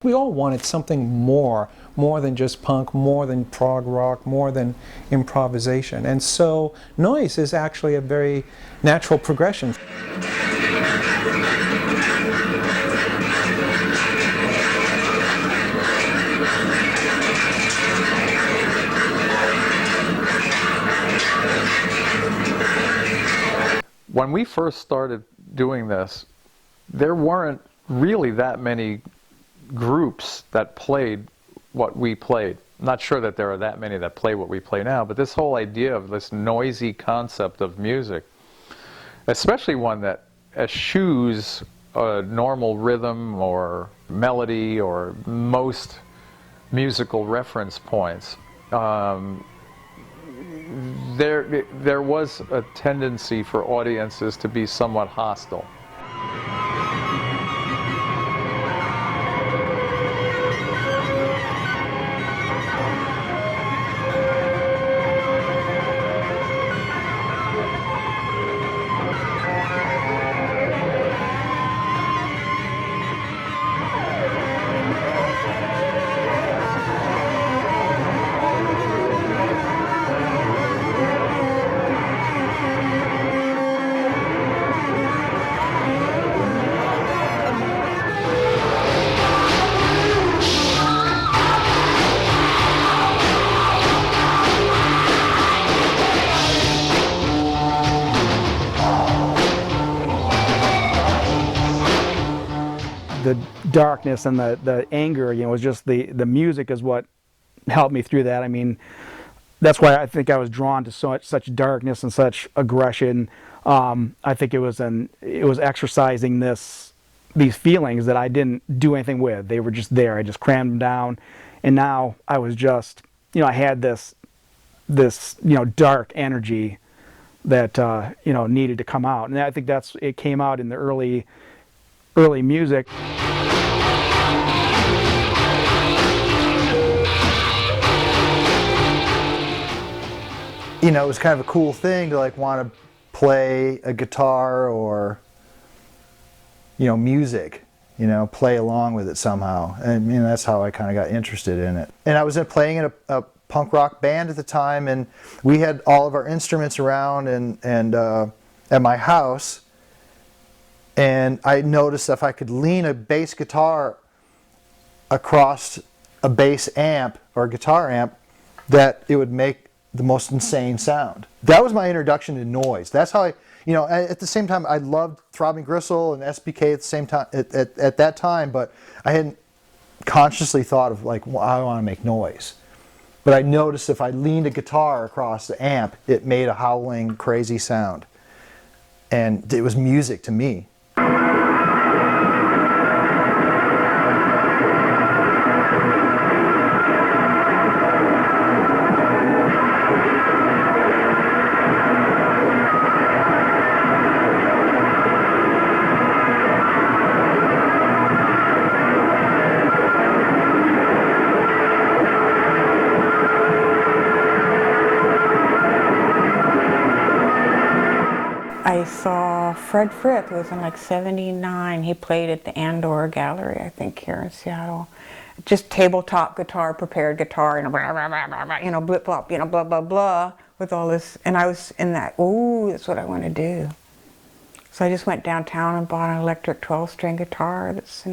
we all wanted something more than just punk, more than prog rock, more than improvisation. And so noise is actually a very natural progression. When we first started doing this, there weren't really that many groups that played what we played. I'm not sure that there are that many that play what we play now, but this whole idea of this noisy concept of music, especially one that eschews a normal rhythm or melody or most musical reference points, there was a tendency for audiences to be somewhat hostile. The darkness and the anger, you know, was just the music is what helped me through that. I mean, that's why I think I was drawn to such darkness and such aggression. I think it was exercising these feelings that I didn't do anything with. They were just there. I just crammed them down, and now I was just, you know, I had this you know, dark energy that you know, needed to come out, and I think it came out in the early music. You know, it was kind of a cool thing to like want to play a guitar or, you know, music, you know, play along with it somehow. And you know, that's how I kind of got interested in it. And I was playing in a punk rock band at the time, and we had all of our instruments around and at my house. And I noticed if I could lean a bass guitar across a bass amp or a guitar amp, that it would make the most insane sound. That was my introduction to noise. That's how you know, at the same time, I loved Throbbing Gristle and SBK at the same time, at that time, but I hadn't consciously thought of like, well, I want to make noise. But I noticed if I leaned a guitar across the amp, it made a howling, crazy sound. And it was music to me. I saw Fred Frith, it was in like '79. He played at the Andor Gallery, I think, here in Seattle. Just tabletop guitar, prepared guitar, and blah, blah, blah, blah, blah, you know, blip blop, you know, blah blah blah, with all this. And I was in that, ooh, that's what I want to do. So I just went downtown and bought an electric 12-string guitar that's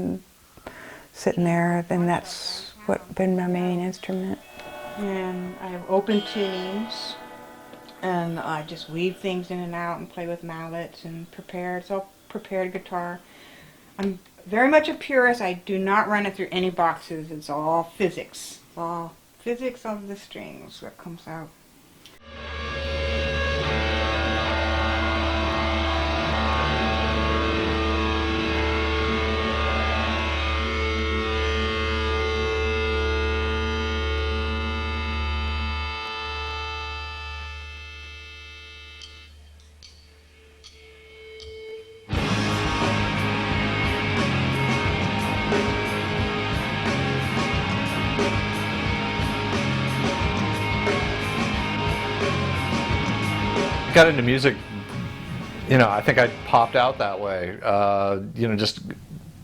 sitting there, and that's what been my main instrument. And I have open tunings. And I just weave things in and out and play with mallets and prepared. It's all prepared guitar. I'm very much a purist. I do not run it through any boxes. It's all physics. It's all physics of the strings that comes out. Got into music, you know, I think I popped out that way, you know, just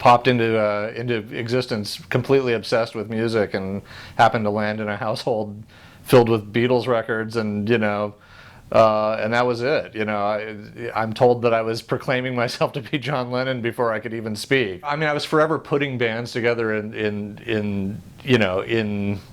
popped into existence completely obsessed with music, and happened to land in a household filled with Beatles records, and and that was it. I'm told that I was proclaiming myself to be John Lennon before I could even speak. I mean, I was forever putting bands together in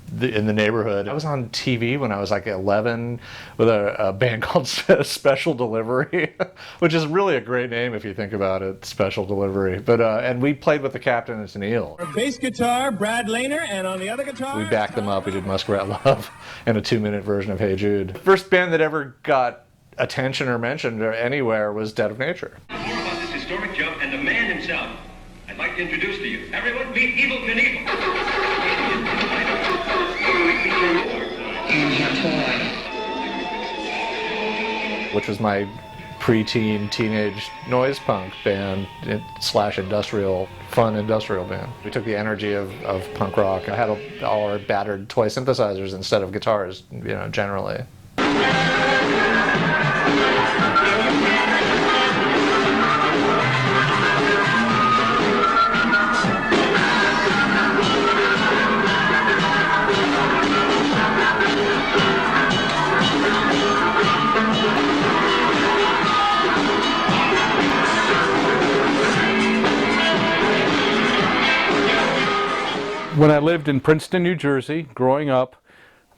the neighborhood. I was on TV when I was like 11 with a band called Special Delivery, which is really a great name if you think about it, Special Delivery. But and we played with the Captain and Tennille. Bass guitar, Brad Lehner, and on the other guitar, we backed them up. We did Muskrat Love and a 2-minute version of Hey Jude. The first band that ever got attention or mentioned or anywhere was Dead of Nature. More about this historic jump and the man himself. I'd like to introduce to you. Everyone, meet Evil Knievel. Which was my preteen, teenage noise punk band / industrial, fun industrial band. We took the energy of punk rock. I had all our battered toy synthesizers instead of guitars, generally. When I lived in Princeton, New Jersey, growing up,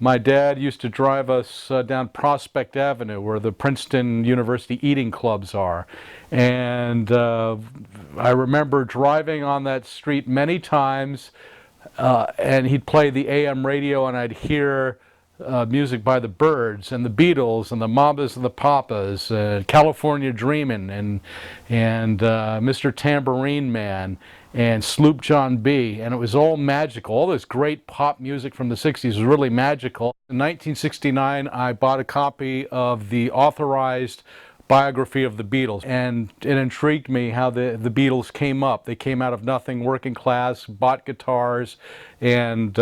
my dad used to drive us down Prospect Avenue, where the Princeton University eating clubs are. And I remember driving on that street many times, and he'd play the AM radio, and I'd hear music by the Byrds and the Beatles and the Mamas and the Papas, California Dreamin', and Mr. Tambourine Man, and Sloop John B., and it was all magical. All this great pop music from the 60s was really magical. In 1969, I bought a copy of the authorized biography of the Beatles, and it intrigued me how the Beatles came up. They came out of nothing, working class, bought guitars, and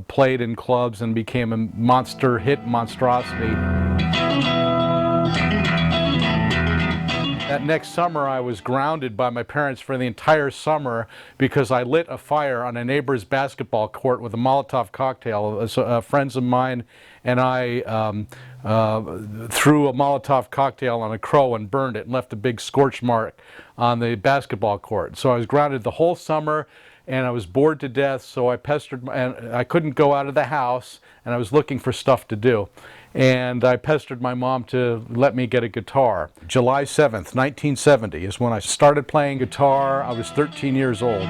played in clubs and became a monster hit monstrosity. That next summer, I was grounded by my parents for the entire summer because I lit a fire on a neighbor's basketball court with a Molotov cocktail. Friends of mine and I threw a Molotov cocktail on a crow and burned it and left a big scorch mark on the basketball court. So I was grounded the whole summer, and I was bored to death, so I pestered, and I couldn't go out of the house, and I was looking for stuff to do. And I pestered my mom to let me get a guitar. July 7th, 1970 is when I started playing guitar. I was 13 years old.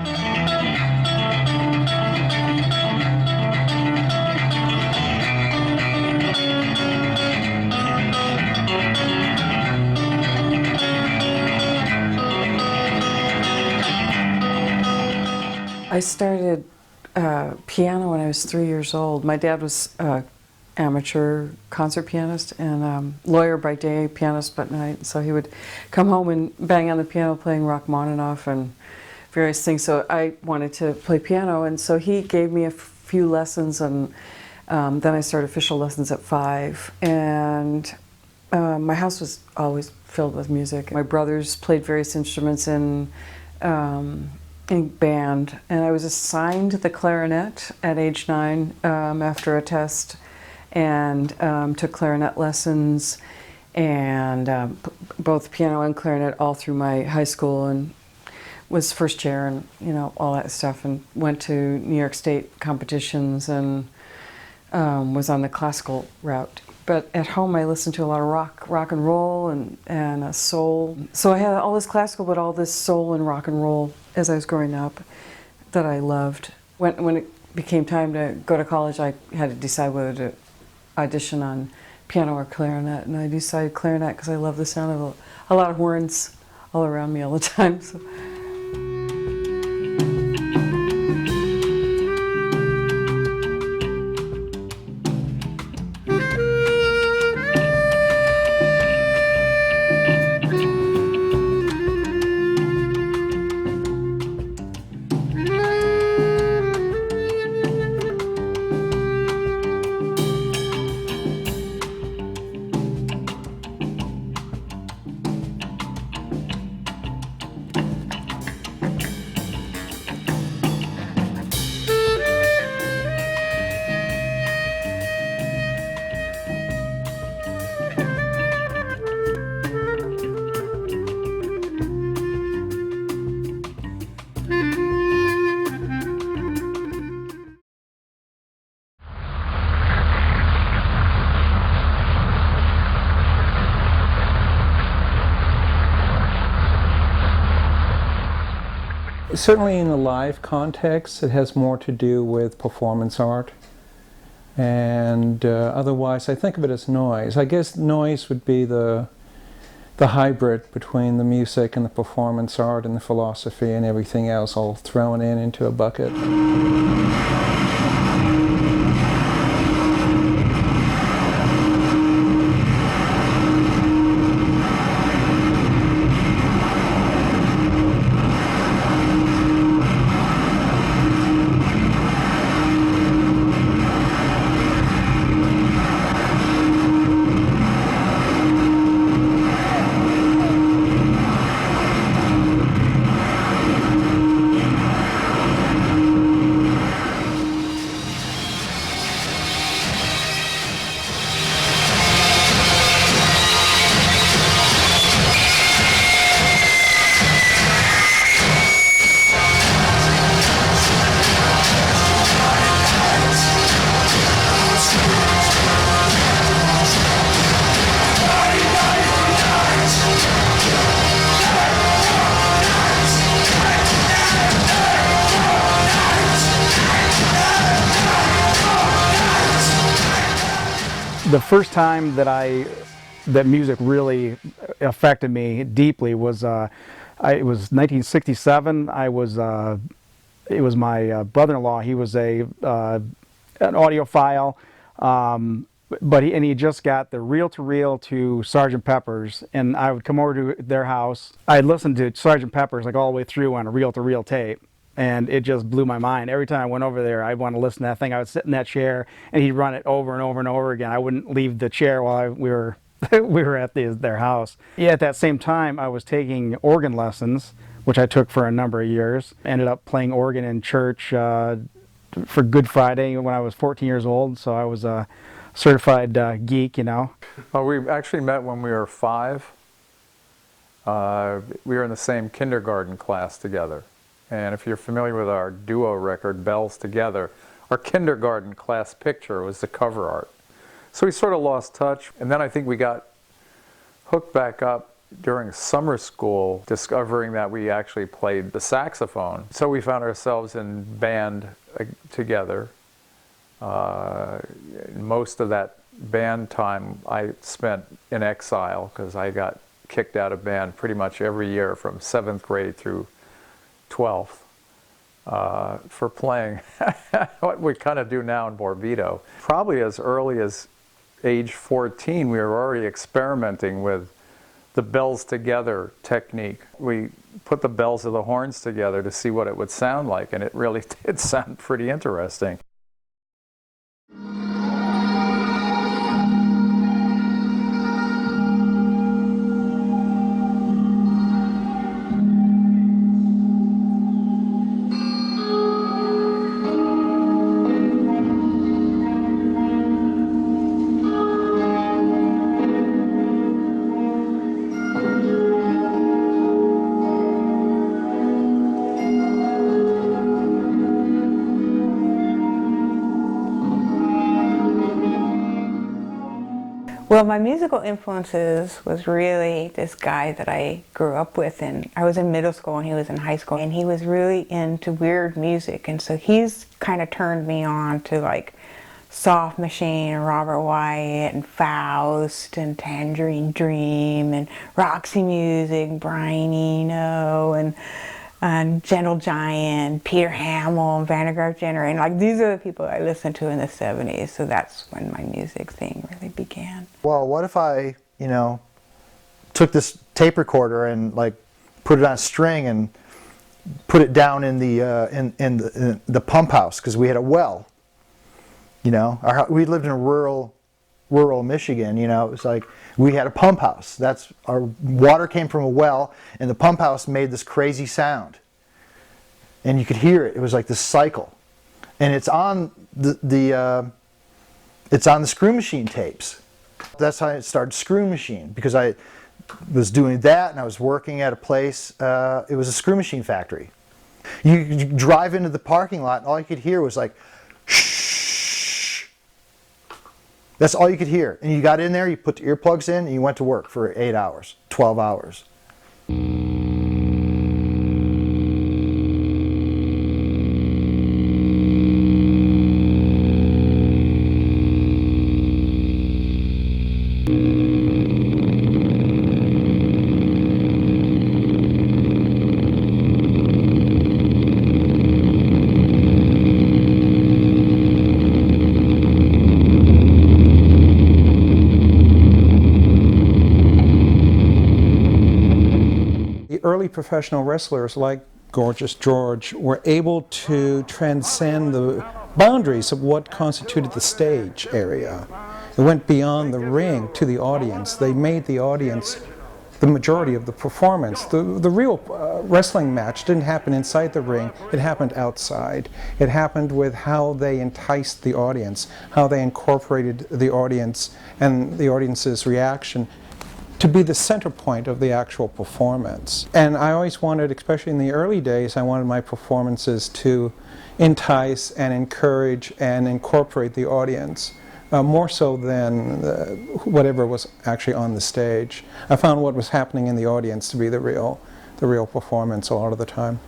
I started piano when I was 3 years old. My dad was amateur concert pianist and lawyer by day, pianist by night. So he would come home and bang on the piano playing Rachmaninoff and various things. So I wanted to play piano, and so he gave me a few lessons, and then I started official lessons at 5. And my house was always filled with music. My brothers played various instruments in band, and I was assigned the clarinet at age 9 after a test, and took clarinet lessons, and both piano and clarinet all through my high school, and was first chair and all that stuff, and went to New York State competitions, and was on the classical route. But at home I listened to a lot of rock and roll and soul. So I had all this classical, but all this soul and rock and roll as I was growing up that I loved. When it became time to go to college, I had to decide whether to audition on piano or clarinet, and I decided clarinet because I love the sound of a lot of horns all around me all the time. So. Certainly in the live context, it has more to do with performance art. And otherwise, I think of it as noise. I guess noise would be the hybrid between the music and the performance art and the philosophy and everything else all thrown into a bucket. The first time that music really affected me deeply was it was 1967. It was my brother-in-law. He was an audiophile, but he just got the reel-to-reel to Sgt. Pepper's, and I would come over to their house. I'd listen to Sgt. Pepper's like all the way through on a reel-to-reel tape. And it just blew my mind. Every time I went over there, I'd want to listen to that thing. I would sit in that chair, and he'd run it over and over and over again. I wouldn't leave the chair while we were we were at their house. Yeah, at that same time, I was taking organ lessons, which I took for a number of years. Ended up playing organ in church for Good Friday when I was 14 years old. So I was a certified geek, you know. Well, we actually met when we were 5. We were in the same kindergarten class together. And if you're familiar with our duo record, Bells Together, our kindergarten class picture was the cover art. So we sort of lost touch. And then I think we got hooked back up during summer school, discovering that we actually played the saxophone. So we found ourselves in band together. Most of that band time I spent in exile because I got kicked out of band pretty much every year from 7th grade through 12th for playing what we kind of do now in Borvito. Probably as early as age 14, we were already experimenting with the bells together technique. We put the bells of the horns together to see what it would sound like, and it really did sound pretty interesting. Well, my musical influences was really this guy that I grew up with, and I was in middle school and he was in high school, and he was really into weird music, and so he's kind of turned me on to like Soft Machine and Robert Wyatt and Faust and Tangerine Dream and Roxy Music, Brian Eno and Gentle Giant, Peter Hamill, and Vannegar Jenner, and like these are the people I listened to in the 70s, so that's when my music thing really began. Well, what if I, took this tape recorder and like put it on a string and put it down in the pump house, because we had a well. We lived in a rural Michigan. It was like we had a pump house. Our water came from a well, and the pump house made this crazy sound, and you could hear it. It was like this cycle, and it's on it's on the Screw Machine tapes. That's how I started Screw Machine, because I was doing that, and I was working at a place. It was a Screw Machine factory. You drive into the parking lot, and all you could hear was like, shh. That's all you could hear. And you got in there, you put the earplugs in, and you went to work for 8 hours, 12 hours. early professional wrestlers like Gorgeous George were able to transcend the boundaries of what constituted the stage area. They went beyond the ring to the audience. They made the audience the majority of the performance. The real wrestling match didn't happen inside the ring, it happened outside. It happened with how they enticed the audience, how they incorporated the audience and the audience's reaction to be the center point of the actual performance. And I always wanted, especially in the early days, I wanted my performances to entice and encourage and incorporate the audience. More so than whatever was actually on the stage. I found what was happening in the audience to be the real performance a lot of the time.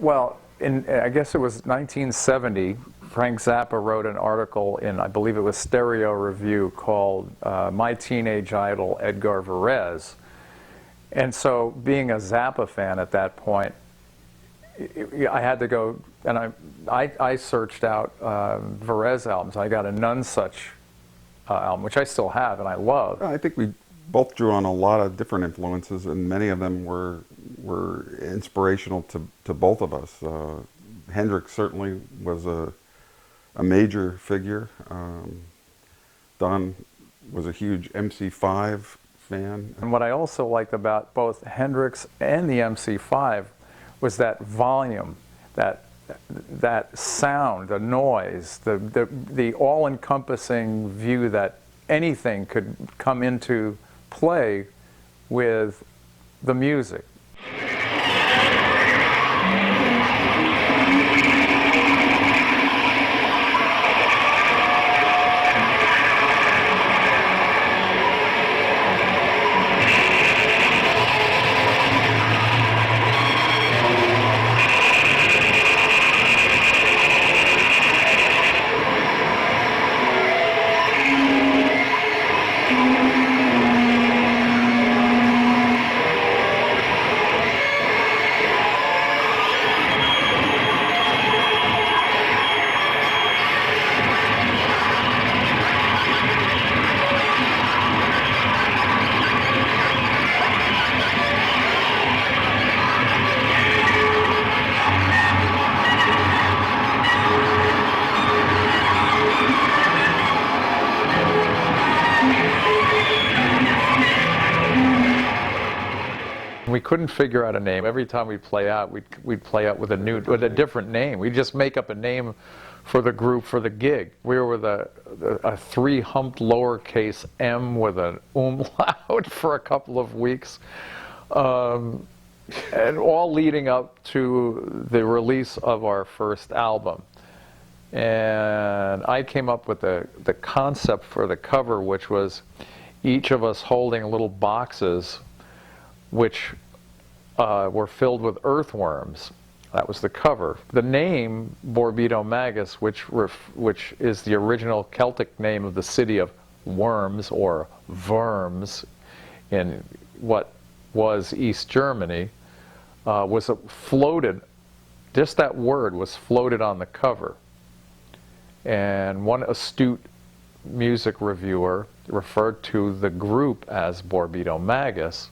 Well, I guess it was 1970, Frank Zappa wrote an article in, I believe it was Stereo Review, called My Teenage Idol, Edgar Varese. And so, being a Zappa fan at that point, I had to go, and I searched out Varese albums. I got a None Such album, which I still have and I love. I think we both drew on a lot of different influences, and many of them were inspirational to both of us. Hendrix certainly was a major figure. Don was a huge MC5 fan. And what I also liked about both Hendrix and the MC5 was that volume, that sound, the noise, the all-encompassing view that anything could come into play with the music. We couldn't figure out a name. Every time we'd play out, we'd play out with a different name. We'd just make up a name for the group, for the gig. We were with a three-humped lowercase m with an umlaut for a couple of weeks. And all leading up to the release of our first album. And I came up with the concept for the cover, which was each of us holding little boxes which were filled with earthworms. That was the cover. The name Borbido Magus, which is the original Celtic name of the city of Worms or Worms in what was East Germany, was floated. Just that word was floated on the cover. And one astute music reviewer referred to the group as Borbido Magus.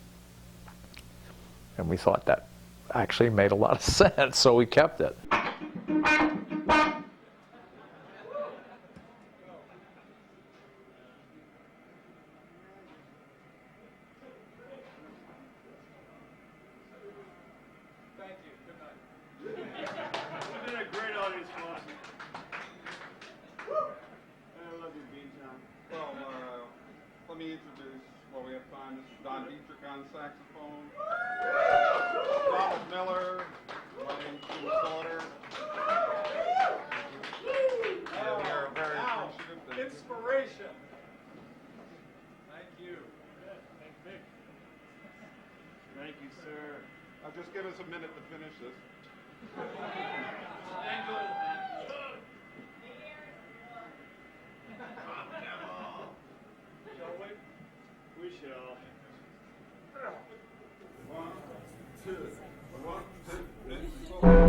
And we thought that actually made a lot of sense, so we kept it. Well, let me introduce, while we have time, this is Don Dietrich on saxophone, Thomas Miller playing Slaughter. And we are very appreciative. Thank you. Inspiration. Thank you. Thank you, sir. Just give us a minute to finish this. Shall we? We shall. 1, 2, 1, 2, 3, 4.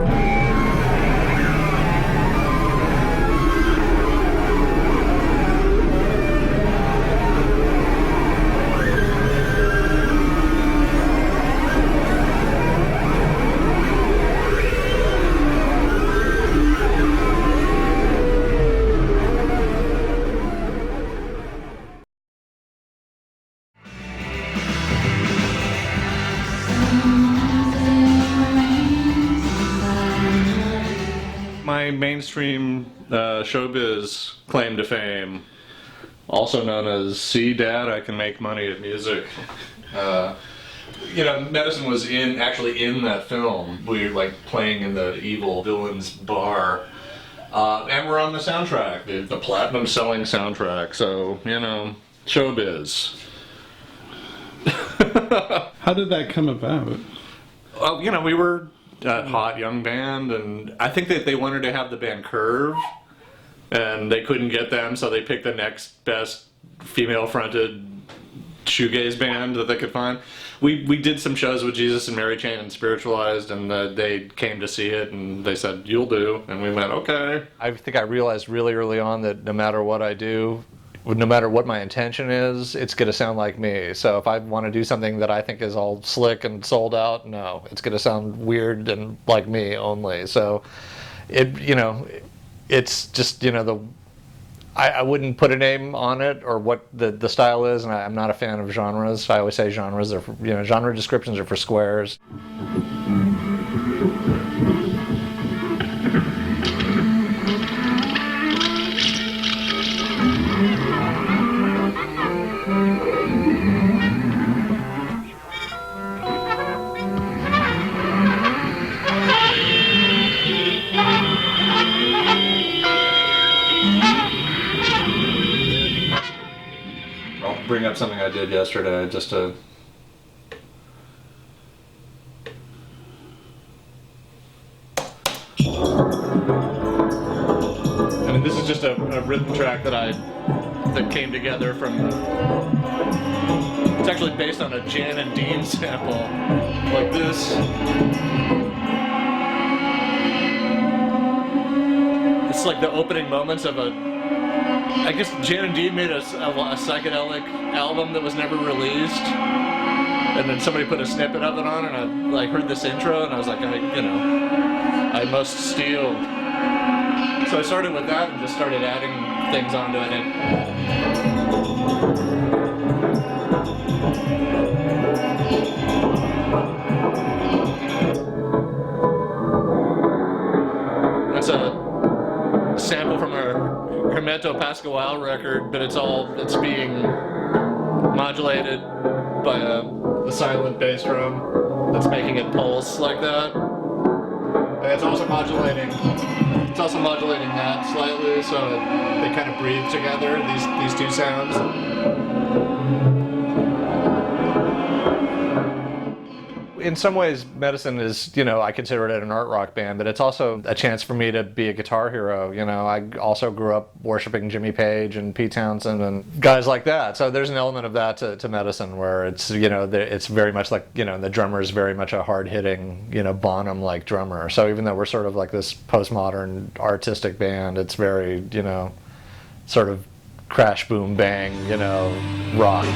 My mainstream showbiz claim to fame, also known as "See, Dad, I Can Make Money at Music." You know, Medicine was actually in that film. We were like playing in the evil villain's bar, and we're on the soundtrack, the platinum selling soundtrack. So you know, showbiz. How did that come about? Well, you know, we were a hot young band, and I think that they wanted to have the band Curve, and they couldn't get them, so they picked the next best female-fronted shoegaze band that they could find. We did some shows with Jesus and Mary Chain and Spiritualized, and they came to see it, and they said, "You'll do," and we went, "Okay." I think I realized really early on that no matter what I do, no matter what my intention is, it's going to sound like me. So if I want to do something that I think is all slick and sold out, no, it's going to sound weird and like me only. So it's just, I wouldn't put a name on it or what the style is, and I'm not a fan of genres. I always say genres are for, genre descriptions are for squares. Bring up something I did yesterday just to this is just a rhythm track that came together from, it's actually based on a Jan and Dean sample like this. It's like the opening moments of I guess Jan and Dean made a psychedelic album that was never released, and then somebody put a snippet of it on, and I heard this intro, and I was like, I must steal. So I started with that and just started adding things onto it. That's a sample from a Hermeto Pascual record, but it's being modulated by a silent bass drum that's making it pulse like that. And it's also modulating that slightly, so they kind of breathe together, these two sounds. In some ways, Medicine is, I consider it an art rock band, but it's also a chance for me to be a guitar hero. I also grew up worshiping Jimmy Page and Pete Townsend and guys like that. So there's an element of that to Medicine where it's, it's very much like, the drummer is very much a hard-hitting, Bonham-like drummer. So even though we're sort of like this postmodern artistic band, it's very, sort of crash, boom, bang, rock.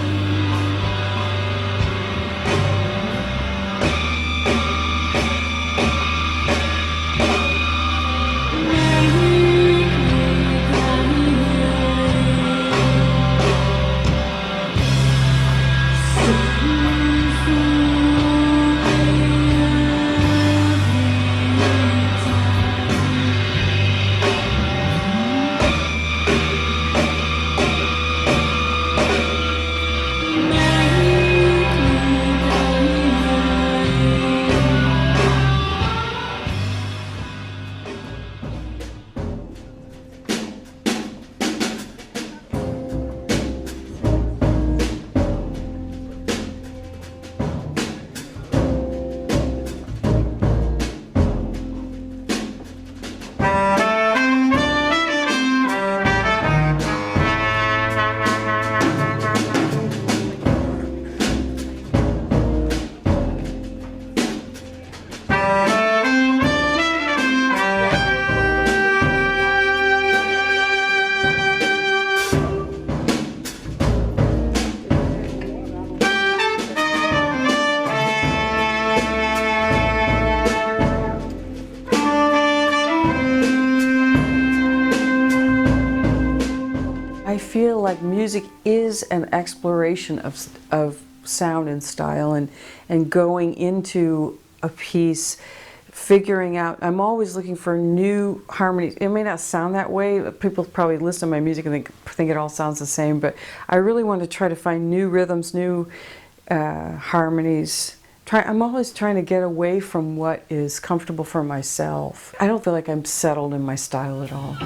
always an exploration of sound and style, and going into a piece, figuring out, I'm always looking for new harmonies. It may not sound that way. People probably listen to my music and think it all sounds the same, but I really want to try to find new rhythms, new harmonies. I'm always trying to get away from what is comfortable for myself. I don't feel like I'm settled in my style at all.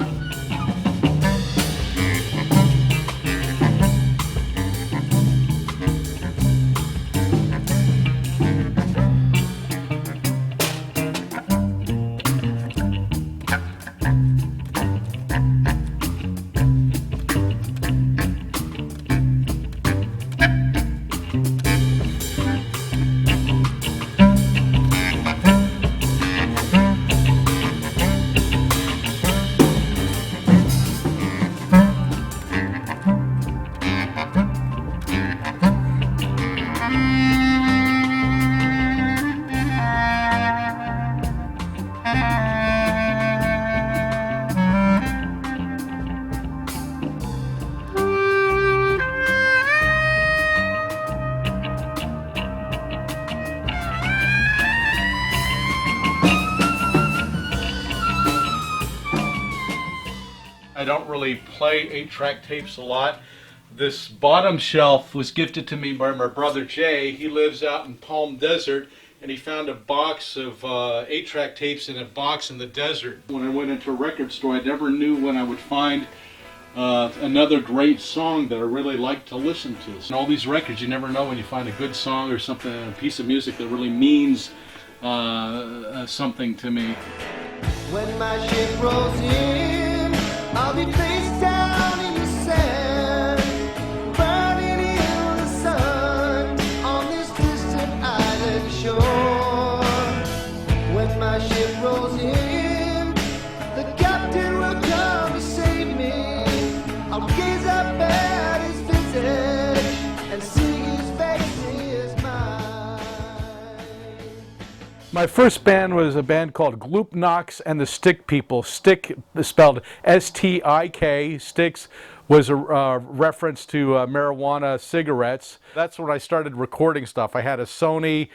I don't really play 8-track tapes a lot. This bottom shelf was gifted to me by my brother Jay. He lives out in Palm Desert, and he found a box of 8-track tapes in a box in the desert. When I went into a record store, I never knew when I would find another great song that I really like to listen to. And all these records, you never know when you find a good song or something, a piece of music that really means something to me. When my ship rolls in, I'll be face down in the sand, burning in the sun on this distant island shore. When my ship rolls in, the captain will come to save me. I'll gaze up at his visage and see his face is mine. My first band was a band called Gloop Knox and the Stick People. Stick is spelled S-T-I-K. Sticks was a reference to marijuana cigarettes. That's when I started recording stuff. I had a Sony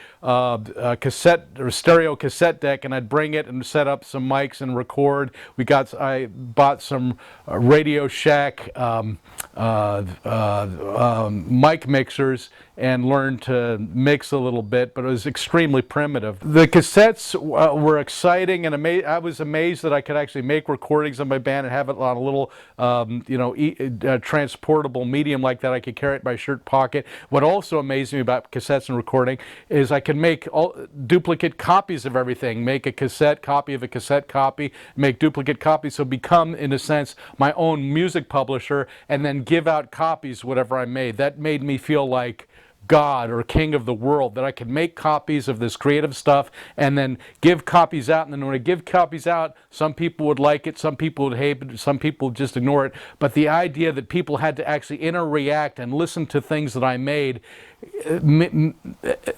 cassette or stereo cassette deck, and I'd bring it and set up some mics and record. I bought some Radio Shack mic mixers and learned to mix a little bit, but it was extremely primitive. The cassettes were exciting, and I was amazed that I could actually make recordings of my band and have it on a little, transportable medium like that. I could carry it in my shirt pocket. What also amazed me about cassettes and recording is I could make duplicate copies of everything, make a cassette copy of a cassette copy, make duplicate copies, so become, in a sense, my own music publisher, and then give out copies whatever I made. That made me feel like God or king of the world, that I could make copies of this creative stuff and then give copies out. And then when I give copies out, some people would like it, some people would hate it, some people would just ignore it. But the idea that people had to actually interact and listen to things that I made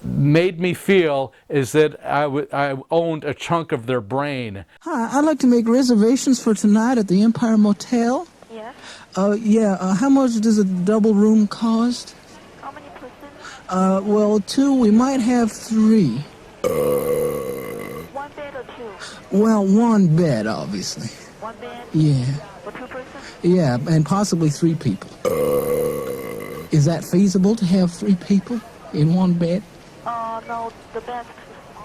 made me feel as that I owned a chunk of their brain. Hi, I'd like to make reservations for tonight at the Empire Motel. Yes? How much does a double room cost? How many persons? Well, 2, we might have 3. 1 bed or 2? Well, 1 bed, obviously. 1 bed? Yeah. For 2 persons? Yeah, and possibly 3 people. Is that feasible to have 3 people in 1 bed? No, the bed.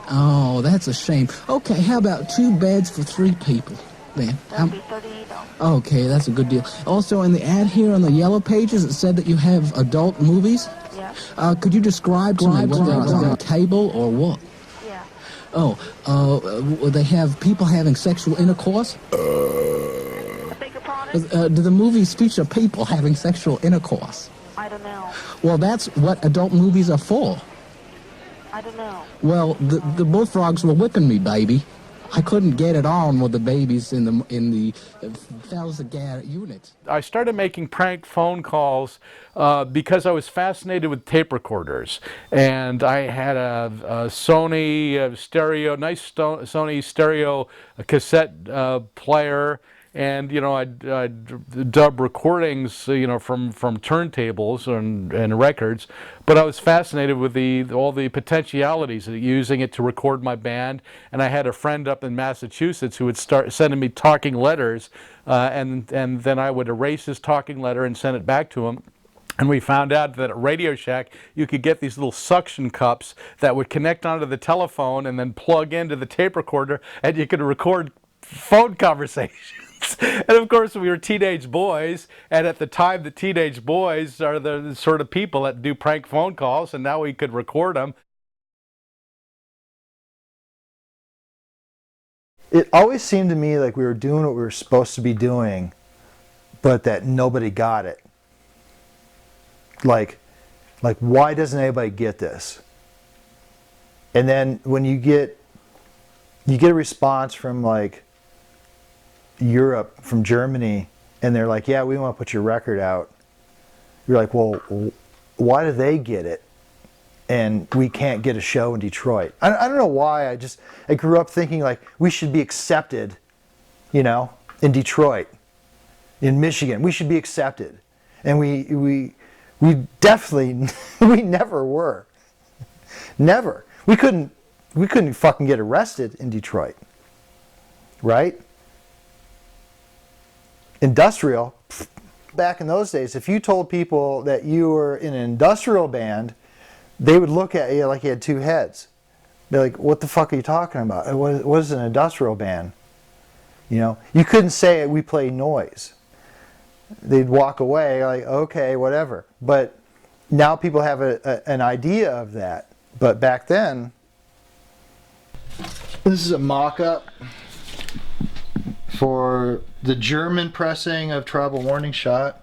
Oh, that's a shame. Okay, how about 2 beds for 3 people then? That'll be $38. Okay, that's a good deal. Also, in the ad here on the yellow pages, it said that you have adult movies. Yeah. Could you describe to me what they're on cable or what? Yeah. Oh, they have people having sexual intercourse? I beg your pardon? Do the movies feature people having sexual intercourse? I don't know. Well, that's what adult movies are for. I don't know. Well, the bullfrogs were whipping me, baby. I couldn't get it on with the babies in the Felsagar unit. I started making prank phone calls because I was fascinated with tape recorders, and I had a Sony stereo, nice Sony stereo cassette player, and I'd dub recordings, from turntables and records. But I was fascinated with all the potentialities of using it to record my band. And I had a friend up in Massachusetts who would start sending me talking letters, and then I would erase his talking letter and send it back to him. And we found out that at Radio Shack, you could get these little suction cups that would connect onto the telephone and then plug into the tape recorder, and you could record phone conversations. And of course, we were teenage boys, and at the time, the teenage boys are the sort of people that do prank phone calls, and now we could record them. It always seemed to me like we were doing what we were supposed to be doing, but that nobody got it. Like why doesn't anybody get this? And then when you get a response from like Europe, from Germany, and they're like, yeah, we want to put your record out. You're like, well, why do they get it and we can't get a show in Detroit? I don't know why. I grew up thinking like we should be accepted, in Detroit, in Michigan. We should be accepted. And we definitely, we never were. Never. We couldn't fucking get arrested in Detroit. Right? Industrial, back in those days, if you told people that you were in an industrial band, they would look at you like you had two heads. They're like, what the fuck are you talking about? What is an industrial band? You couldn't say we play noise. They'd walk away like, okay, whatever. But now people have an idea of that. But back then, this is a mock-up for the German pressing of Tribal Warning Shot.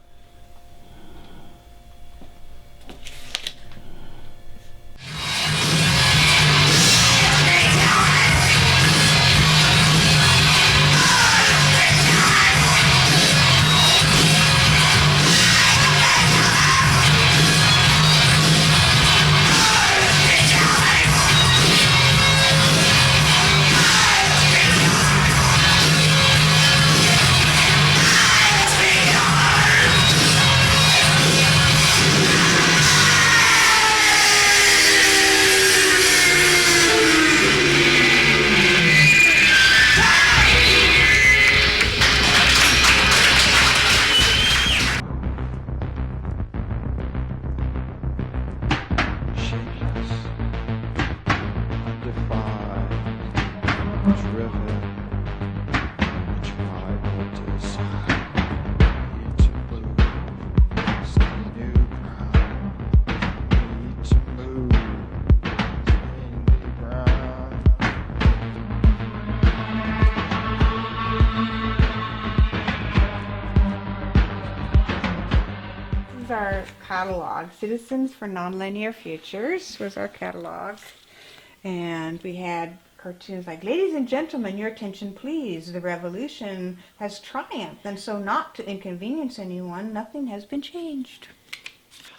Our catalog, Citizens for Nonlinear Futures was our catalog, and we had cartoons like, ladies and gentlemen, your attention please, the revolution has triumphed, and so not to inconvenience anyone, nothing has been changed.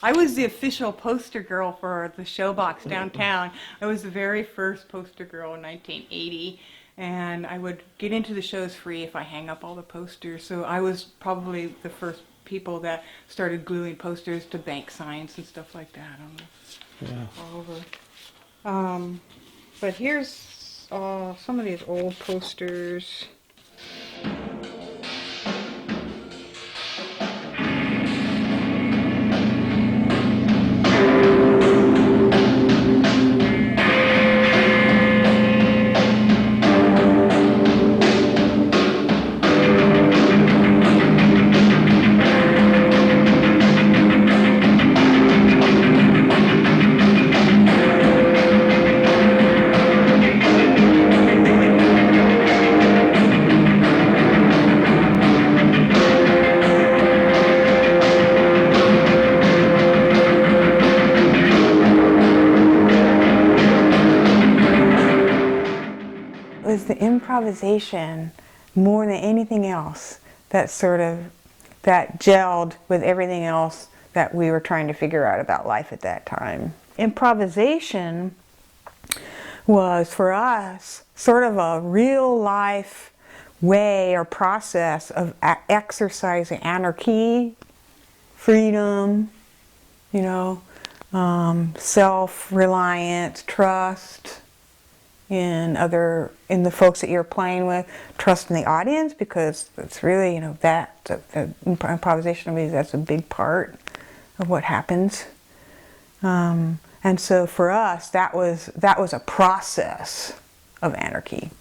I was the official poster girl for the Showbox downtown. I was the very first poster girl in 1980, and I would get into the shows free if I hang up all the posters, so I was probably the first people that started gluing posters to bank signs and stuff like that all over. But here's some of these old posters. Was the improvisation more than anything else that gelled with everything else that we were trying to figure out about life at that time. Improvisation was for us sort of a real life way or process of exercising anarchy, freedom, you know, self-reliant, trust in the folks that you're playing with, trust in the audience, because it's really, you know, that the improvisational music, that's a big part of what happens. And so for us, that was a process of anarchy.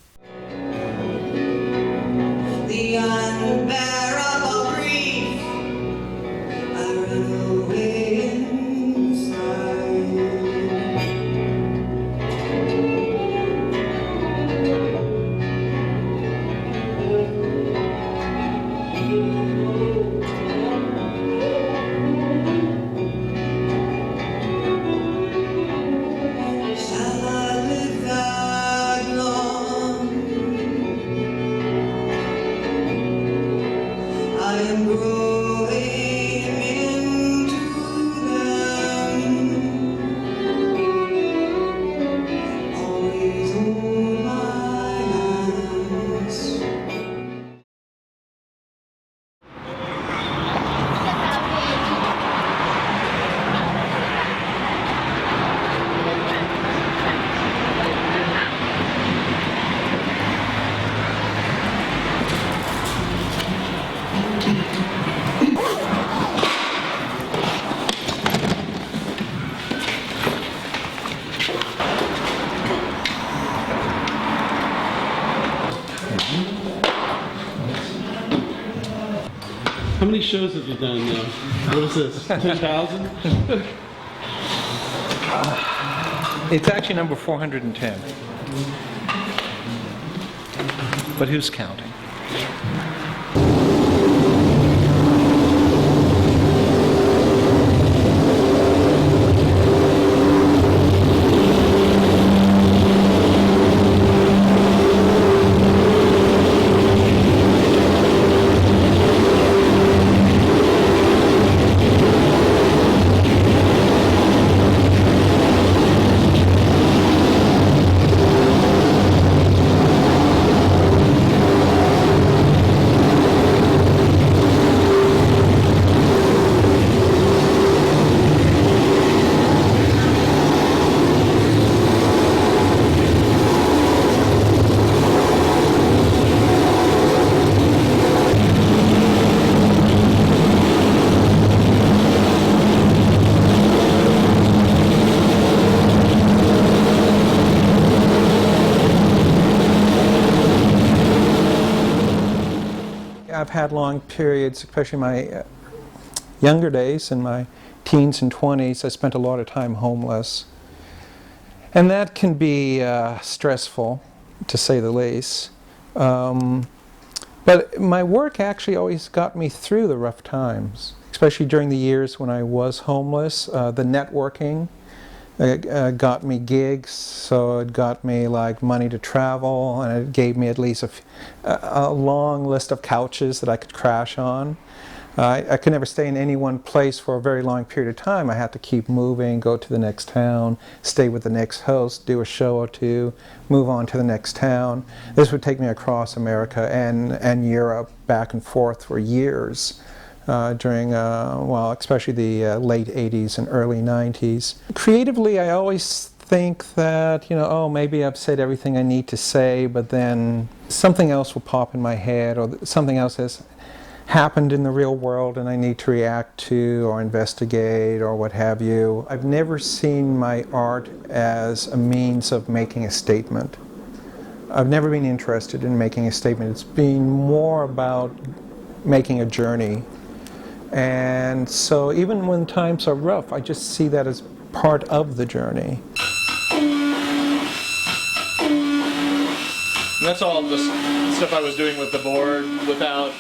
The unbearable grief, I run away inside. Shall I live that long? I am growing into them. Always hold my hands. How many shows have you done now? What is this, 10,000? It's actually number 410. But who's counting? I've had long periods, especially my younger days, in my teens and 20s, I spent a lot of time homeless. And that can be stressful, to say the least. But my work actually always got me through the rough times, especially during the years when I was homeless. The networking got me gigs, so it got me like money to travel, and it gave me at least a long list of couches that I could crash on. I could never stay in any one place for a very long period of time. I had to keep moving, go to the next town, stay with the next host, do a show or two, move on to the next town. This would take me across America and Europe, back and forth for years. During, well, especially the late 80s and early 90s. Creatively, I always think that, you know, oh, maybe I've said everything I need to say, but then something else will pop in my head, or something else has happened in the real world and I need to react to or investigate or what have you. I've never seen my art as a means of making a statement. I've never been interested in making a statement. It's been more about making a journey. And so even when times are rough, I just see that as part of the journey. And that's all the stuff I was doing with the board without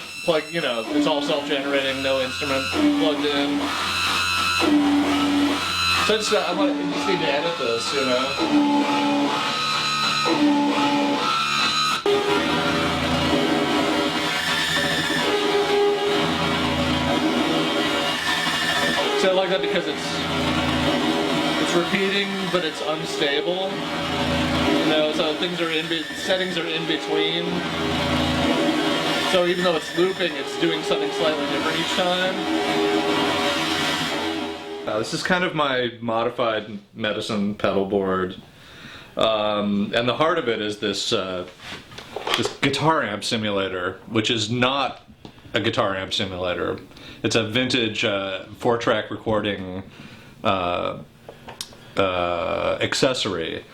you know, it's all self-generating, no instrument plugged in. So I just need to edit this, you know. So I like that because it's repeating, but it's unstable. You know, so things are settings are in between. So even though it's looping, it's doing something slightly different each time? This is kind of my modified Medicine pedal board. And the heart of it is this guitar amp simulator, which is not a guitar amp simulator. It's a vintage 4-track recording accessory.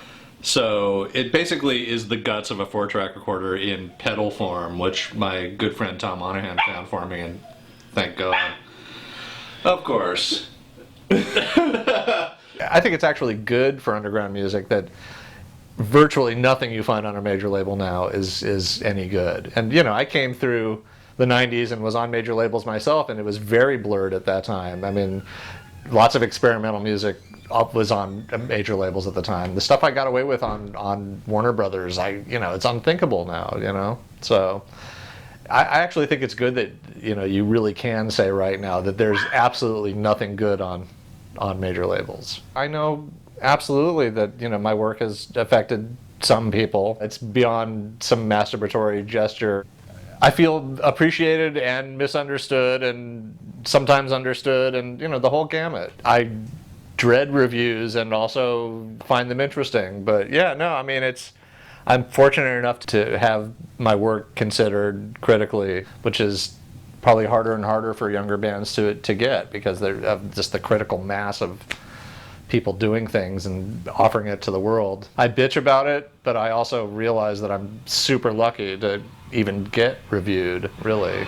So it basically is the guts of a 4-track recorder in pedal form, which my good friend Tom Monahan found for me, and thank God. Of course. I think it's actually good for underground music that virtually nothing you find on a major label now is any good. And you know, I came through the 90s and was on major labels myself, and it was very blurred at that time. I mean, lots of experimental music was on major labels at the time. The stuff I got away with on Warner Brothers, it's unthinkable now, you know? So I actually think it's good that, you know, you really can say right now that there's absolutely nothing good on major labels. I know absolutely that, you know, my work has affected some people. It's beyond some masturbatory gesture. I feel appreciated and misunderstood and sometimes understood, and, you know, the whole gamut. I dread reviews and also find them interesting, but yeah, no, I mean, I'm fortunate enough to have my work considered critically, which is probably harder and harder for younger bands to get, because they're just the critical mass of people doing things and offering it to the world. I bitch about it, but I also realize that I'm super lucky to even get reviewed, really.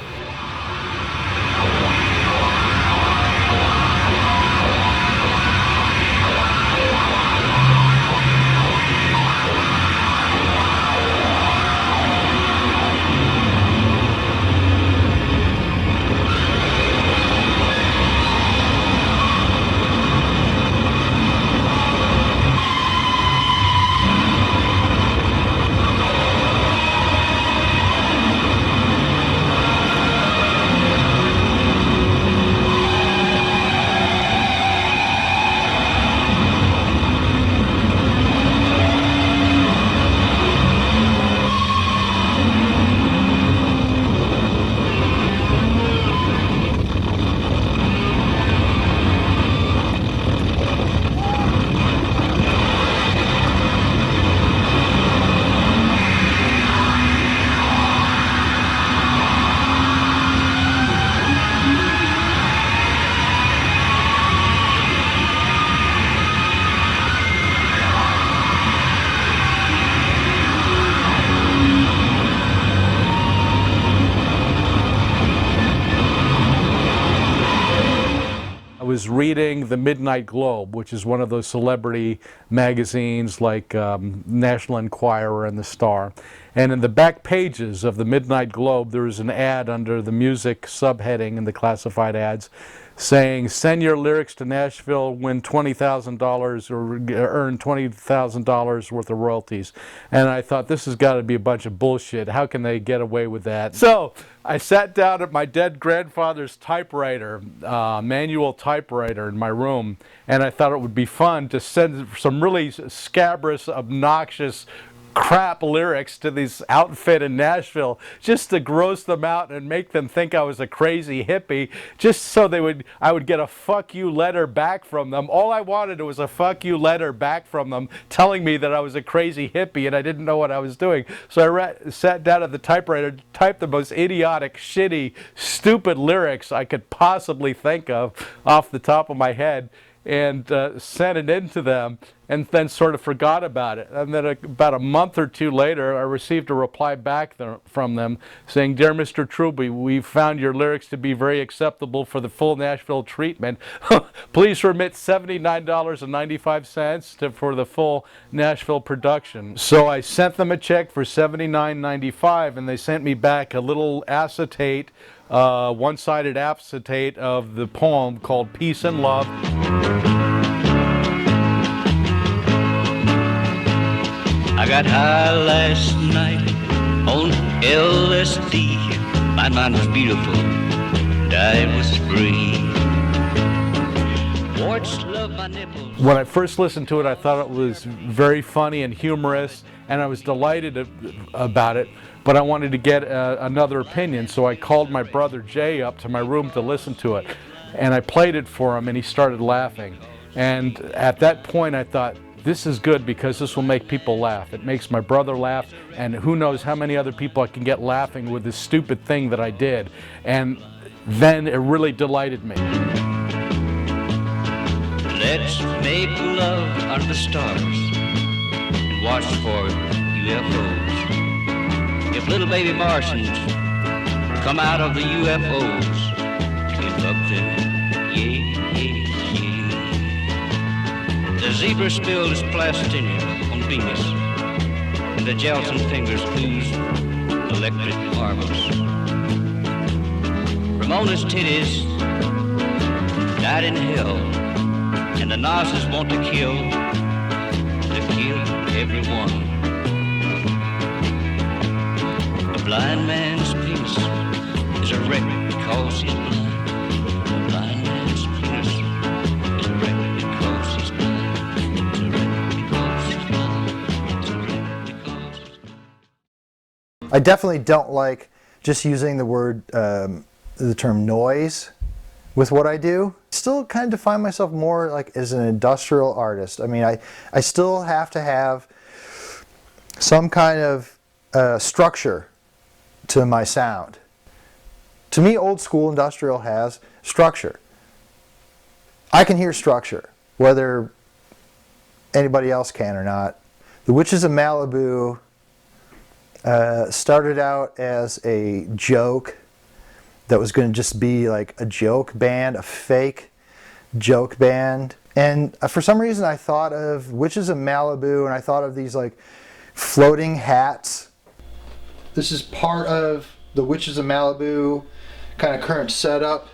Was reading the Midnight Globe, which is one of those celebrity magazines like National Enquirer and the Star. And in the back pages of the Midnight Globe, there was an ad under the music subheading in the classified ads saying, send your lyrics to Nashville, win $20,000 or earn $20,000 worth of royalties. And I thought, this has got to be a bunch of bullshit. How can they get away with that? So I sat down at my dead grandfather's typewriter, manual typewriter in my room, and I thought it would be fun to send some really scabrous, obnoxious, crap lyrics to this outfit in Nashville, just to gross them out and make them think I was a crazy hippie, just so I would get a fuck you letter back from them. All I wanted was a fuck you letter back from them telling me that I was a crazy hippie and I didn't know what I was doing. So I sat down at the typewriter, typed the most idiotic, shitty, stupid lyrics I could possibly think of off the top of my head, and sent it in to them, and then sort of forgot about it. And then about a month or two later, I received a reply back from them saying, Dear Mr. Truby, we found your lyrics to be very acceptable for the full Nashville treatment. Please remit $79.95 for the full Nashville production. So I sent them a check for $79.95, and they sent me back a little acetate, one-sided acetate of the poem called Peace and Love. I got high last night on LSD. My mind was beautiful and I was free. Wore it slow. love my nipples. When I first listened to it, I thought it was very funny and humorous, and I was delighted about it, but I wanted to get another opinion, so I called my brother Jay up to my room to listen to it, and I played it for him, and he started laughing. And at that point, I thought, this is good because this will make people laugh. It makes my brother laugh, and who knows how many other people I can get laughing with this stupid thing that I did. And then it really delighted me. Let's make love under the stars and watch for UFOs. If little baby Martians come out of the UFOs, give up them, yeah, yeah, yeah. The zebra spilled his plastinum on Venus, and the gelatin fingers oozed electric marbles. Ramona's titties died in hell, and the Nazis want to kill everyone. A blind man's penis is a wreck because he's blind. A blind man's penis is a wreck because he's blind. It's a wreck because he's blind. It's a wreck because he's blind. I definitely don't like just using the word, the term noise with what I do. Still kind of define myself more like as an industrial artist. I mean, I still have to have some kind of structure to my sound. To me, old school industrial has structure. I can hear structure, whether anybody else can or not. The Witches of Malibu started out as a joke that was going to just be like a joke band, a fake joke band. And for some reason I thought of Witches of Malibu, and I thought of these like floating hats. This is part of the Witches of Malibu kind of current setup.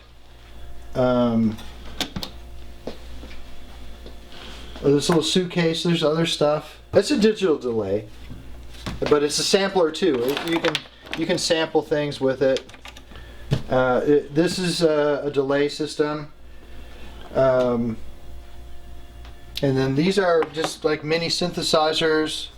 This little suitcase, there's other stuff. It's a digital delay, but it's a sampler too. You can sample things with it. This is a delay system, and then these are just like mini synthesizers.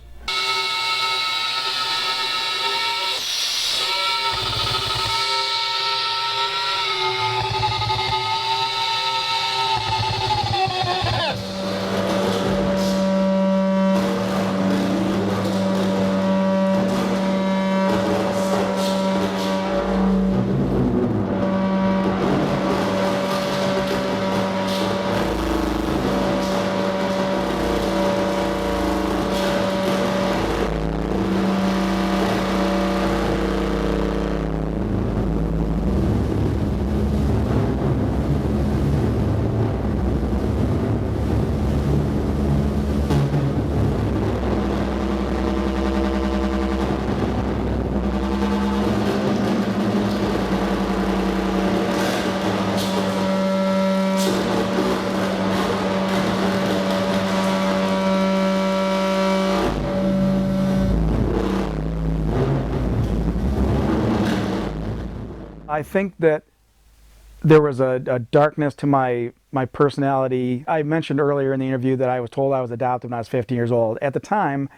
I think that there was a darkness to my personality. I mentioned earlier in the interview that I was told I was adopted when I was 15 years old. At the time,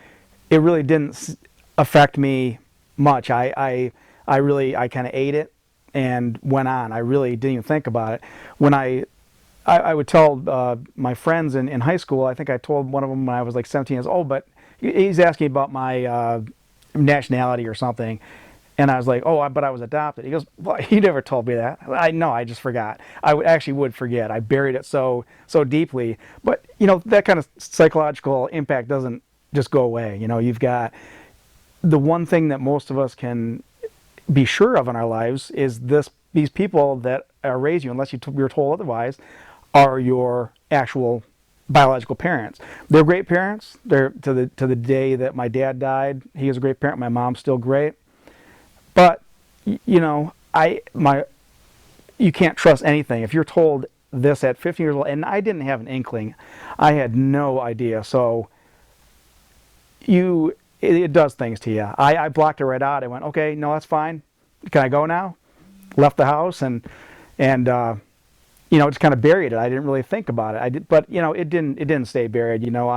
it really didn't affect me much. I kind of ate it and went on. I really didn't even think about it. When I would tell my friends in high school, I think I told one of them when I was like 17 years old, but he's asking about my nationality or something. And I was like, oh, but I was adopted. He goes, well, you never told me that. I know, I just forgot. I actually would forget. I buried it so deeply. But, you know, that kind of psychological impact doesn't just go away. You know, you've got the one thing that most of us can be sure of in our lives is these people that raise you, unless you're told otherwise, are your actual biological parents. They're great parents. They're to the day that my dad died, he was a great parent. My mom's still great. But, you know, you can't trust anything. If you're told this at 15 years old, and I didn't have an inkling, I had no idea. So it does things to you. I blocked it right out. I went, okay, no, that's fine. Can I go now? Left the house and you know, just kind of buried it. I didn't really think about it. I did, but you know, it didn't stay buried. You know,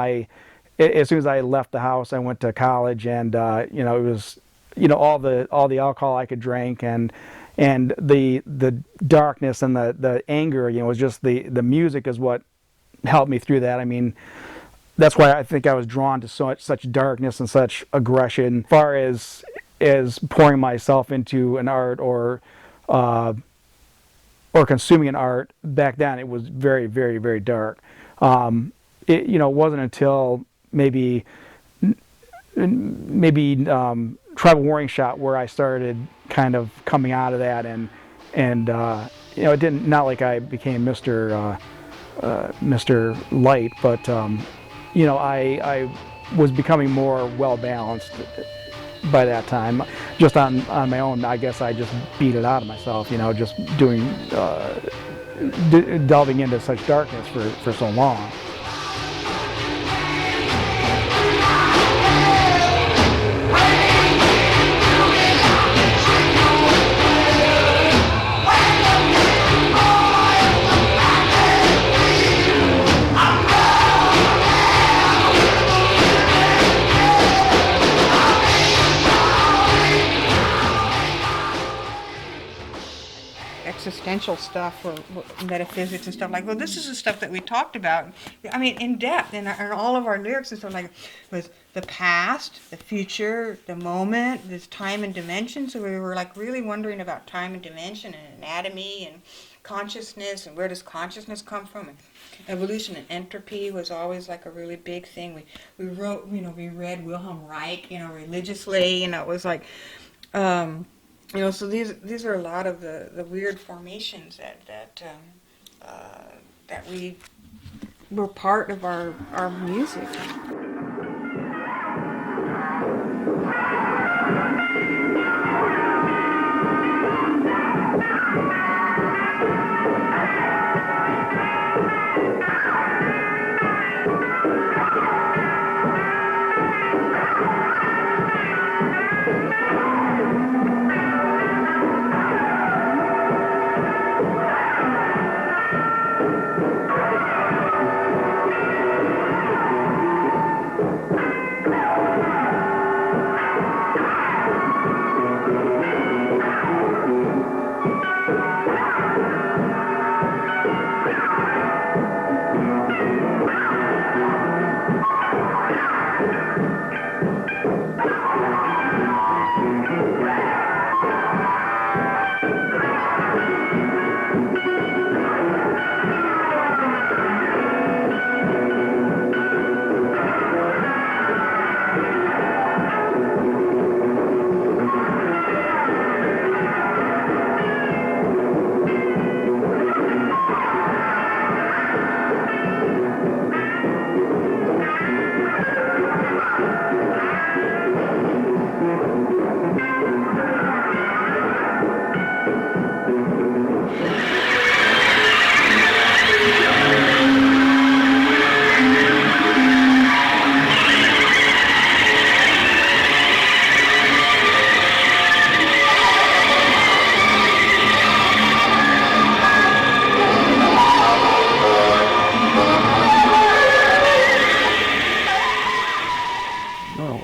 as soon as I left the house, I went to college, and you know, it was, you know, all the alcohol I could drink, and the darkness and the anger, you know, was just the music is what helped me through that. I mean, that's why I think I was drawn to such darkness and such aggression. As far as pouring myself into an art or consuming an art, back then it was very, very, very dark. It, you know, wasn't until maybe Tribal Warring Shot where I started kind of coming out of that, and you know, it didn't, not like I became Mr. Light, but you know, I was becoming more well balanced by that time. Just on my own, I guess I just beat it out of myself, you know, just doing delving into such darkness for so long. Existential stuff or metaphysics and stuff like, well, this is the stuff that we talked about. I mean, in depth, in all of our lyrics and stuff like, was the past, the future, the moment, this time and dimension. So we were like really wondering about time and dimension and anatomy and consciousness, and where does consciousness come from? And evolution and entropy was always like a really big thing. We wrote, you know, we read Wilhelm Reich, you know, religiously, you know, it was like, you know, so these are a lot of the weird formations that we were part of our music.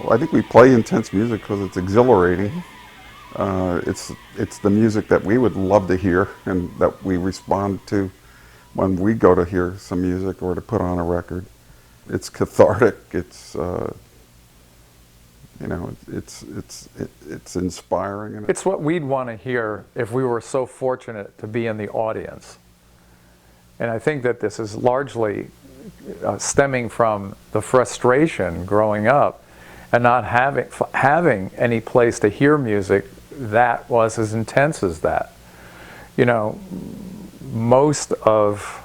I think we play intense music because it's exhilarating. It's the music that we would love to hear and that we respond to when we go to hear some music or to put on a record. It's cathartic. It's you know, it's inspiring. It's what we'd want to hear if we were so fortunate to be in the audience. And I think that this is largely stemming from the frustration growing up and not having any place to hear music that was as intense as that. You know, most of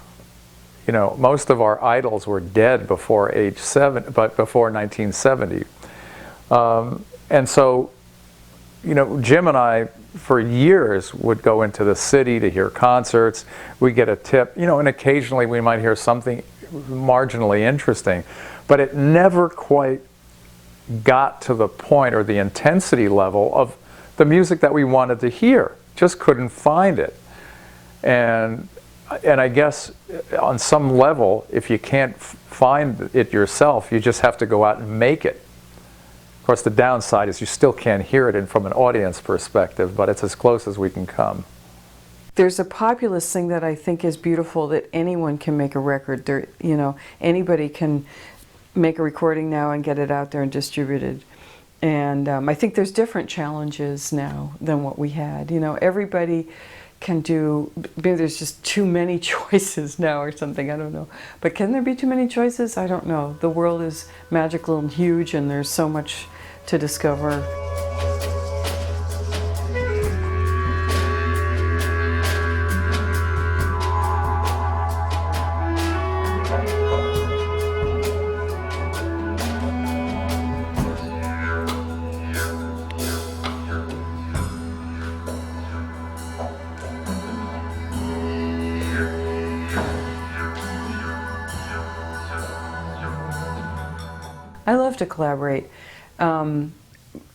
our idols were dead before age 7, but before 1970. And so, you know, Jim and I, for years, would go into the city to hear concerts. We get a tip, you know, and occasionally we might hear something marginally interesting, but it never quite got to the point or the intensity level of the music that we wanted to hear. Just couldn't find it. And And I guess on some level, if you can't find it yourself, you just have to go out and make it. Of course, the downside is you still can't hear it from an audience perspective, but it's as close as we can come. There's a populist thing that I think is beautiful, that anyone can make a record. There, you know, anybody can make a recording now and get it out there and distributed. And I think there's different challenges now than what we had. You know, everybody can do, maybe there's just too many choices now or something, I don't know. But can there be too many choices? I don't know. The world is magical and huge, and there's so much to discover. I love to collaborate, and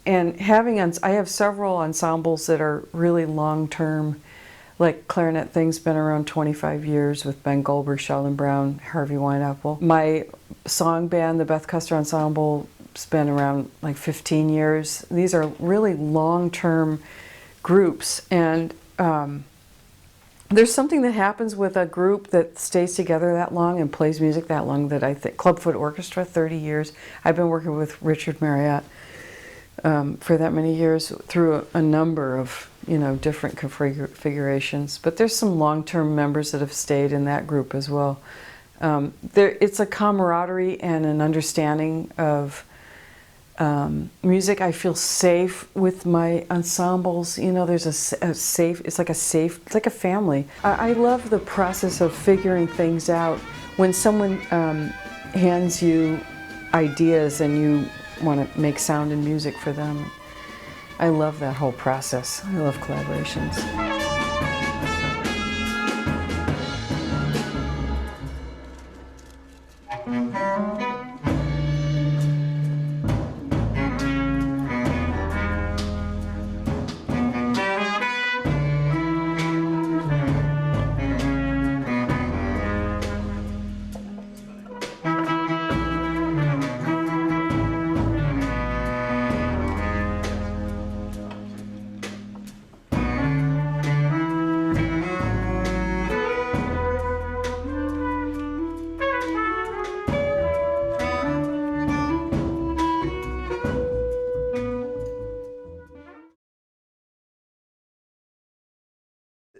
having I have several ensembles that are really long-term, like Clarinet Thing's been around 25 years with Ben Goldberg, Sheldon Brown, Harvey Wineapple. My song band, the Beth Custer Ensemble, has been around like 15 years. These are really long-term groups, and there's something that happens with a group that stays together that long and plays music that long that I think, Clubfoot Orchestra, 30 years. I've been working with Richard Marriott for that many years through a number of, you know, different configurations. But there's some long-term members that have stayed in that group as well. It's a camaraderie and an understanding of music. I feel safe with my ensembles. You know, there's a safe, it's like a family. I love the process of figuring things out. When someone hands you ideas and you want to make sound and music for them, I love that whole process. I love collaborations.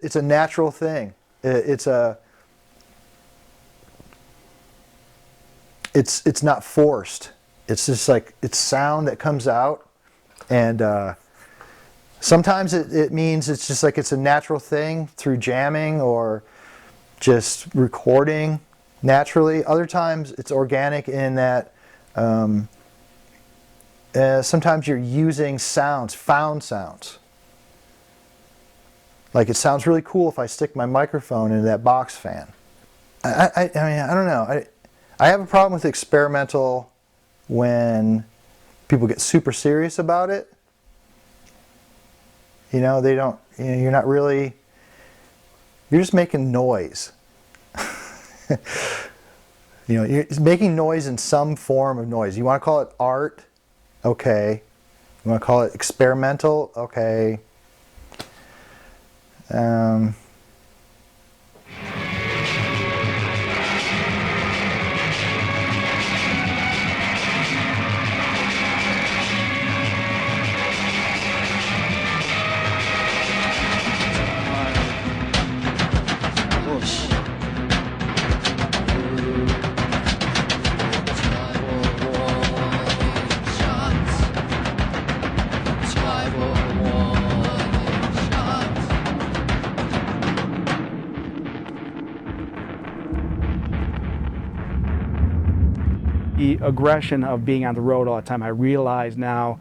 It's a natural thing. It's not forced. It's just like, it's sound that comes out, and sometimes it means it's just like it's a natural thing through jamming or just recording naturally. Other times it's organic in that sometimes you're using sounds, found sounds. Like, it sounds really cool if I stick my microphone into that box fan. I mean, I don't know. I have a problem with experimental when people get super serious about it. You know, they don't, you know, you're not really, you're just making noise. You know, you're making noise in some form of noise. You want to call it art? Okay. You want to call it experimental? Okay. The aggression of being on the road all the time, I realize now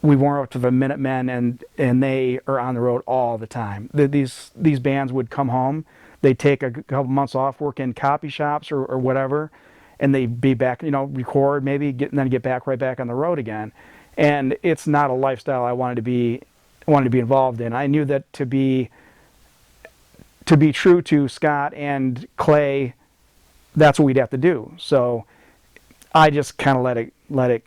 we warm up to the Minutemen, and they are on the road all the time. These bands would come home, they'd take a couple months off, work in copy shops or whatever, and they'd be back, you know, record maybe, and then get back right back on the road again. And it's not a lifestyle I wanted to be involved in. I knew that to to be true to Scott and Clay, that's what we'd have to do. So I just kind of let it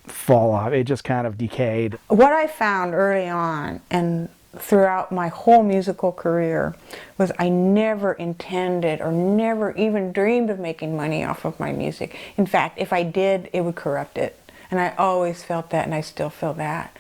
fall off. It just kind of decayed. What I found early on and throughout my whole musical career was I never intended or never even dreamed of making money off of my music. In fact, if I did, it would corrupt it. And I always felt that, and I still feel that.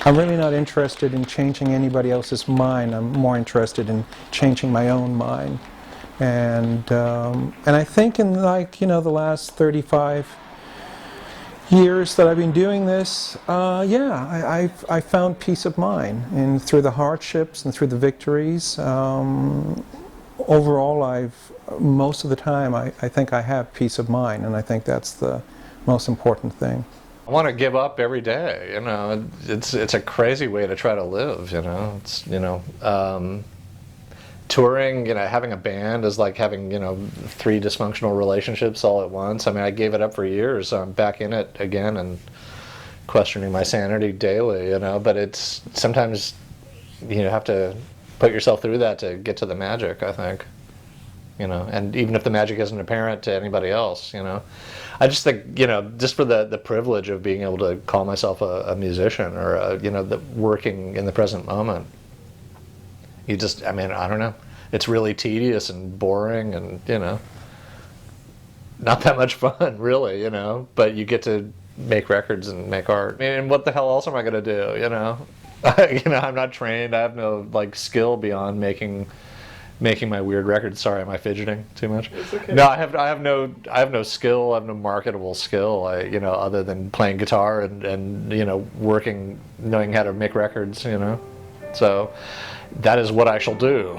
I'm really not interested in changing anybody else's mind. I'm more interested in changing my own mind. And I think in the last 35 years that I've been doing this, I found peace of mind, and through the hardships and through the victories. Overall, most of the time I think I have peace of mind, and I think that's the most important thing. I want to give up every day, it's a crazy way to try to live, it's, touring, having a band is like having, 3 dysfunctional relationships all at once. I mean, I gave it up for years, so I'm back in it again and questioning my sanity daily, but it's, sometimes you have to put yourself through that to get to the magic, I think, and even if the magic isn't apparent to anybody else, I just think, just for the privilege of being able to call myself a musician or, working in the present moment, I don't know. It's really tedious and boring and, not that much fun, really, but you get to make records and make art. And what the hell else am I going to do, I'm not trained. I have no, skill beyond making my weird records. Sorry, am I fidgeting too much? It's okay. No, I have no skill. I have no marketable skill. Other than playing guitar and working, knowing how to make records. So that is what I shall do.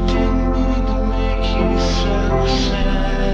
Didn't mean to make you so sad.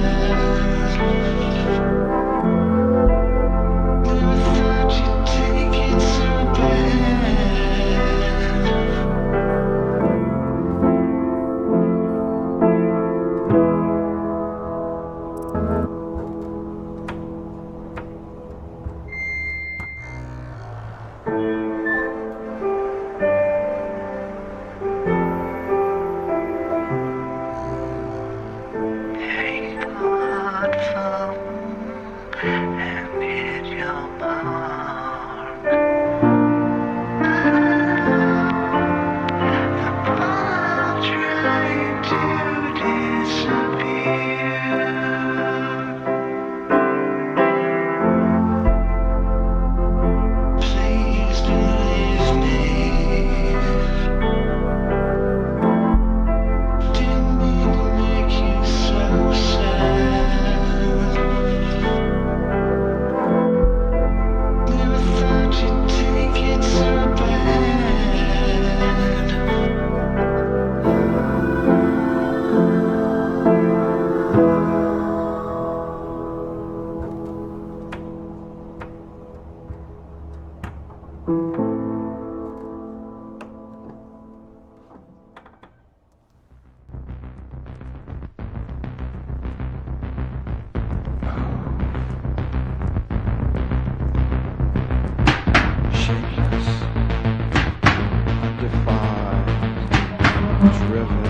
Terrific.